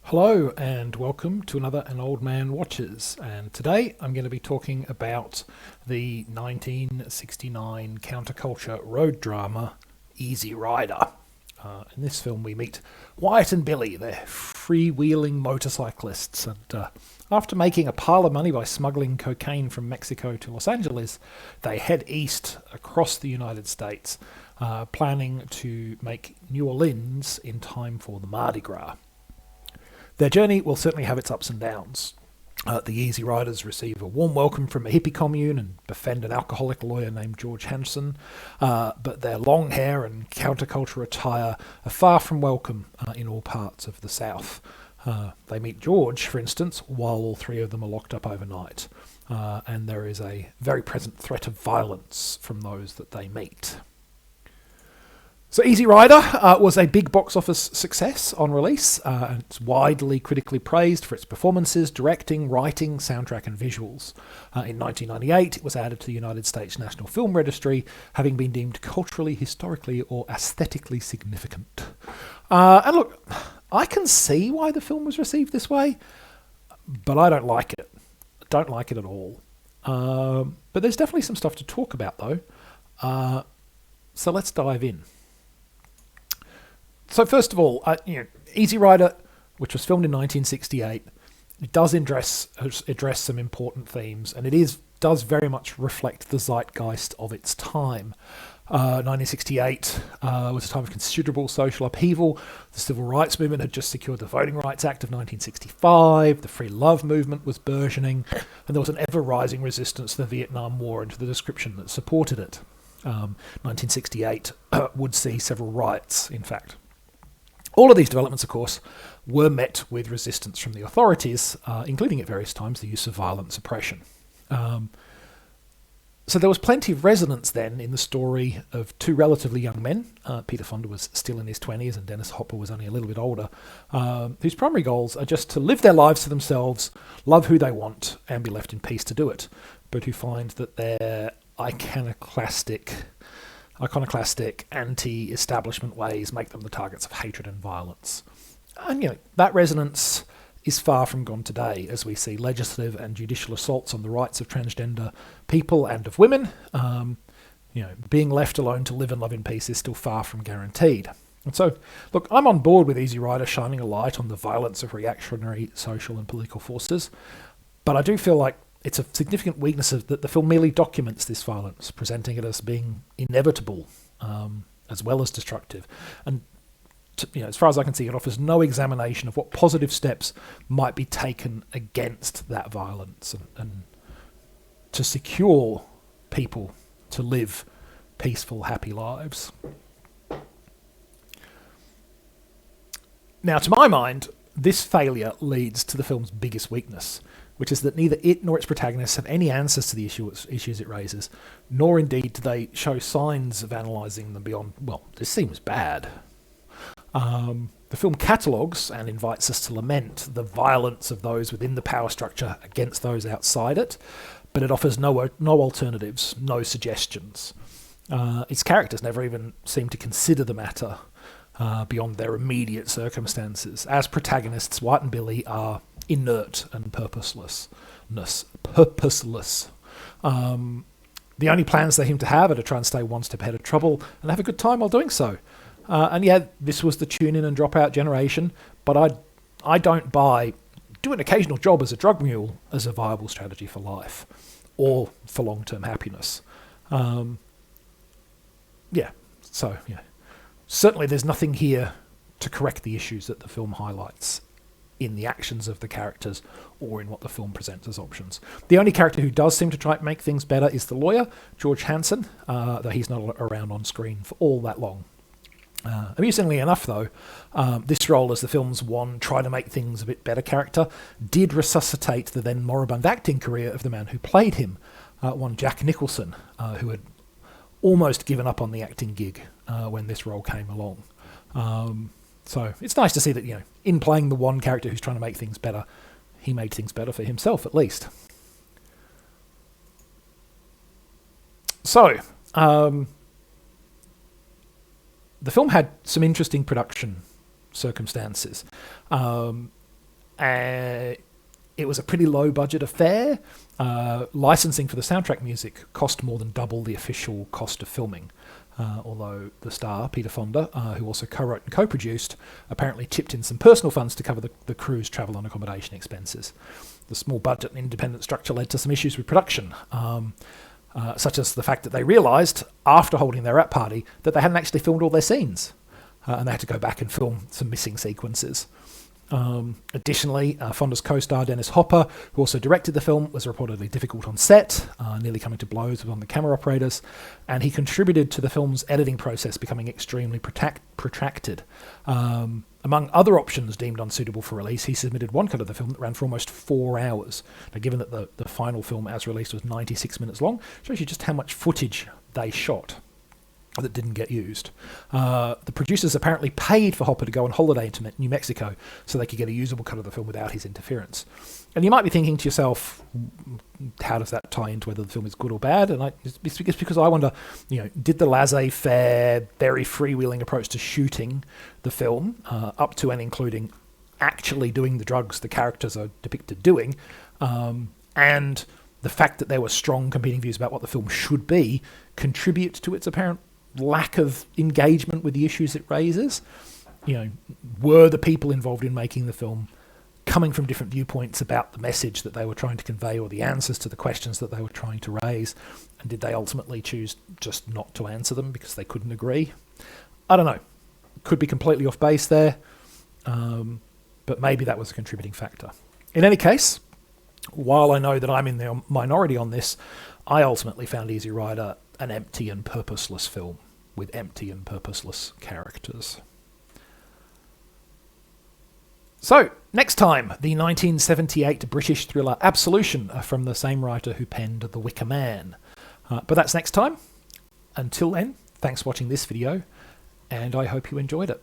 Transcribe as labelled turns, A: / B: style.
A: Hello and welcome to another An Old Man Watches, and today I'm going to be talking about the 1969 counterculture road drama Easy Rider. In this film we meet Wyatt and Billy. They're freewheeling motorcyclists, and after making a pile of money by smuggling cocaine from Mexico to Los Angeles, they head east across the United States, planning to make New Orleans in time for the Mardi Gras. Their journey will certainly have its ups and downs. The Easy Riders receive a warm welcome from a hippie commune and befriend an alcoholic lawyer named George Hanson, but their long hair and counterculture attire are far from welcome in all parts of the South. They meet George, for instance, while all three of them are locked up overnight, and there is a very present threat of violence from those that they meet. So Easy Rider was a big box office success on release. It's widely critically praised for its performances, directing, writing, soundtrack and visuals. In 1998 it was added to the United States National Film Registry, having been deemed culturally, historically or aesthetically significant. And look, I can see why the film was received this way, but I don't like it. I don't like it at all. But there's definitely some stuff to talk about though. So let's dive in. So first of all, Easy Rider, which was filmed in 1968, it does address some important themes, and does very much reflect the zeitgeist of its time. 1968 was a time of considerable social upheaval. The civil rights movement had just secured the Voting Rights Act of 1965. The free love movement was burgeoning, and there was an ever-rising resistance to the Vietnam War and to the description that supported it. 1968 would see several riots, in fact. All of these developments, of course, were met with resistance from the authorities, including at various times the use of violent suppression. So there was plenty of resonance then in the story of two relatively young men. Peter Fonda was still in his 20s and Dennis Hopper was only a little bit older, whose primary goals are just to live their lives to themselves, love who they want, and be left in peace to do it, but who find that their iconoclastic, anti-establishment ways make them the targets of hatred and violence. And, that resonance is far from gone today, as we see legislative and judicial assaults on the rights of transgender people and of women. Being left alone to live and love in peace is still far from guaranteed. And so, look, I'm on board with Easy Rider shining a light on the violence of reactionary social and political forces, but I do feel like it's a significant weakness that the film merely documents this violence, presenting it as being inevitable, as well as destructive. And as far as I can see, it offers no examination of what positive steps might be taken against that violence and to secure people to live peaceful, happy lives. Now, to my mind, this failure leads to the film's biggest weakness, which is that neither it nor its protagonists have any answers to the issues it raises, nor indeed do they show signs of analysing them beyond, well, this seems bad. The film catalogues and invites us to lament the violence of those within the power structure against those outside it, but it offers no alternatives, no suggestions. Its characters never even seem to consider the matter beyond their immediate circumstances. As protagonists, Wyatt and Billy are inert and purposeless. The only plans they seem to have are to try and stay one step ahead of trouble and have a good time while doing so. This was the tune-in and drop-out generation, but I don't buy do an occasional job as a drug mule as a viable strategy for life or for long-term happiness. Certainly there's nothing here to correct the issues that the film highlights in the actions of the characters or in what the film presents as options. The only character who does seem to try to make things better is the lawyer, George Hanson, though he's not around on screen for all that long. Amusingly enough, though, this role as the film's one try-to-make-things-a-bit-better character did resuscitate the then moribund acting career of the man who played him, one Jack Nicholson, who had almost given up on the acting gig when this role came along. So it's nice to see that, in playing the one character who's trying to make things better, he made things better for himself, at least. So, the film had some interesting production circumstances. It was a pretty low budget affair. Licensing for the soundtrack music cost more than double the official cost of filming. Although the star, Peter Fonda, who also co-wrote and co-produced, apparently chipped in some personal funds to cover the crew's travel and accommodation expenses. The small budget and independent structure led to some issues with production, such as the fact that they realised, after holding their wrap party, that they hadn't actually filmed all their scenes, and they had to go back and film some missing sequences. Additionally, Fonda's co-star Dennis Hopper, who also directed the film, was reportedly difficult on set, nearly coming to blows with one of the camera operators, and he contributed to the film's editing process becoming extremely protracted. Among other options deemed unsuitable for release, he submitted one cut of the film that ran for almost 4 hours. Now, given that the final film as released was 96 minutes long, shows you just how much footage they shot that didn't get used. The producers apparently paid for Hopper to go on holiday to New Mexico so they could get a usable cut of the film without his interference. And you might be thinking to yourself, how does that tie into whether the film is good or bad? And it's because I wonder, did the laissez-faire, very freewheeling approach to shooting the film, up to and including actually doing the drugs the characters are depicted doing, and the fact that there were strong competing views about what the film should be, contribute to its apparent lack of engagement with the issues it raises? Were the people involved in making the film coming from different viewpoints about the message that they were trying to convey or the answers to the questions that they were trying to raise? And did they ultimately choose just not to answer them because they couldn't agree? I don't know. Could be completely off base there, but maybe that was a contributing factor. In any case, while I know that I'm in the minority on this, I ultimately found Easy Rider an empty and purposeless film with empty and purposeless characters. So, next time, the 1978 British thriller Absolution from the same writer who penned The Wicker Man. But that's next time. Until then, thanks for watching this video, and I hope you enjoyed it.